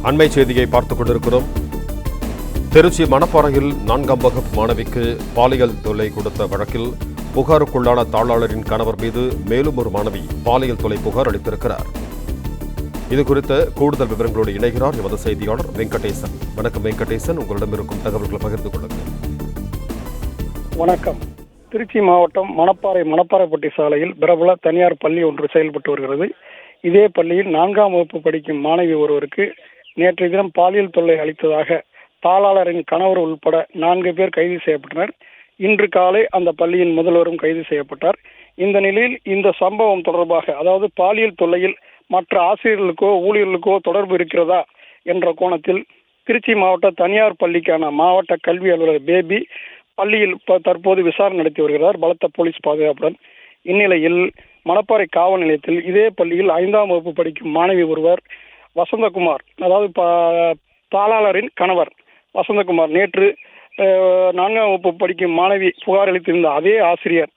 அண்மை செய்தியை பார்த்துக் கொண்டிருக்கிறோம். திருச்சி மணப்பாறையில் 4ஆம் வகுப்பு மாணவிக்கு பாலியல் தொல்லை கொடுத்த வழக்கில் புகாருக்குள்ளான தாளாளரின் கணவர் மீது மேலும் ஒரு மாணவி பாலியல் தொல்லை புகார் அளித்திருக்கிறார். இதுகுறித்த கூடுதல் விவரங்களோடு இணைகிறார் எமது செய்தியாளர் வெங்கடேசன். வணக்கம் வெங்கடேசன், உங்களிடம் இருக்கும் தகவல்களை பகிர்ந்து கொள்ளுங்கள். வணக்கம். திருச்சி மாவட்டம் மணப்பாறைப்பட்டி சாலையில் பிரபல தனியார் பள்ளி ஒன்று செயல்பட்டு வருகிறது. இதே பள்ளியில் 4ஆம் வகுப்பு படிக்கும் மாணவி ஒருவருக்கு நேற்றைய தினம் பாலியல் தொல்லை அளித்ததாக தாளாளரின் கணவர் உள்பட 4 பேர் கைது செய்யப்பட்டனர். இன்று காலை அந்த பள்ளியின் முதல்வரும் கைது செய்யப்பட்டார். இந்த நிலையில் இந்த சம்பவம் தொடர்பாக, அதாவது பாலியல் தொல்லையில் மற்ற ஆசிரியர்களுக்கோ ஊழியர்களுக்கோ தொடர்பு இருக்கிறதா என்ற கோணத்தில் திருச்சி மாவட்ட தனியார் பள்ளிக்கான மாவட்ட கல்வி அலுவலர் பேபி பள்ளியில் தற்போது விசாரணை நடத்தி வருகிறார், பலத்த போலீஸ் பாதுகாப்புடன். இந்நிலையில் மணப்பாறை காவல் நிலையத்தில் இதே பள்ளியில் 5ஆம் வகுப்பு படிக்கும் மாணவி ஒருவர் வசந்தகுமார், அதாவது தாளாளரின் கணவர் வசந்தகுமார், நேற்று 4ஆம் வகுப்பு படிக்கும் மாணவி புகார் அளித்திருந்த அதே ஆசிரியர்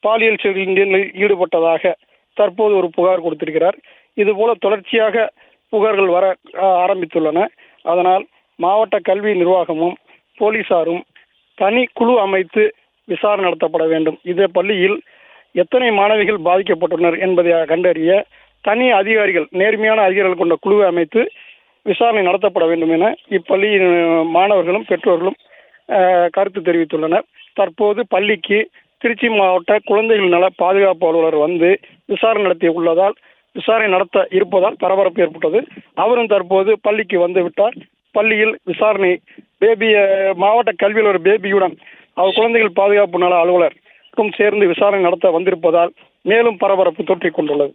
பாலியல் செயலில் ஈடுபட்டதாக தற்போது ஒரு புகார் கொடுத்திருக்கிறார். இதுபோல தொடர்ச்சியாக புகார்கள் வர ஆரம்பித்துள்ளன. அதனால் மாவட்ட கல்வி நிர்வாகமும் போலீசாரும் தனி குழு அமைத்து விசாரணை நடத்தப்பட வேண்டும். இதே பள்ளியில் எத்தனை மாணவிகள் பாதிக்கப்பட்டுள்ளனர் என்பதை கண்டறிய தனி அதிகாரிகள், நேர்மையான அதிகாரிகள் கொண்ட குழுவை அமைத்து விசாரணை நடத்தப்பட வேண்டும் என இப்பள்ளியின் மாணவர்களும் பெற்றோர்களும் கருத்து தெரிவித்துள்ளனர். தற்போது பள்ளிக்கு திருச்சி மாவட்ட குழந்தைகள் நல பாதுகாப்பு அலுவலர் வந்து விசாரணை நடத்த இருப்பதால் பரபரப்பு ஏற்பட்டது. அவரும் தற்போது பள்ளிக்கு வந்து விட்டார். பள்ளியில் விசாரணை மாவட்ட கல்வி அலுவலர் பேபியுடன் அவர் குழந்தைகள் பாதுகாப்பு நல அலுவலரும் சேர்ந்து விசாரணை நடத்த வந்திருப்பதால் மேலும் பரபரப்பு தொற்றிக் கொண்டுள்ளது.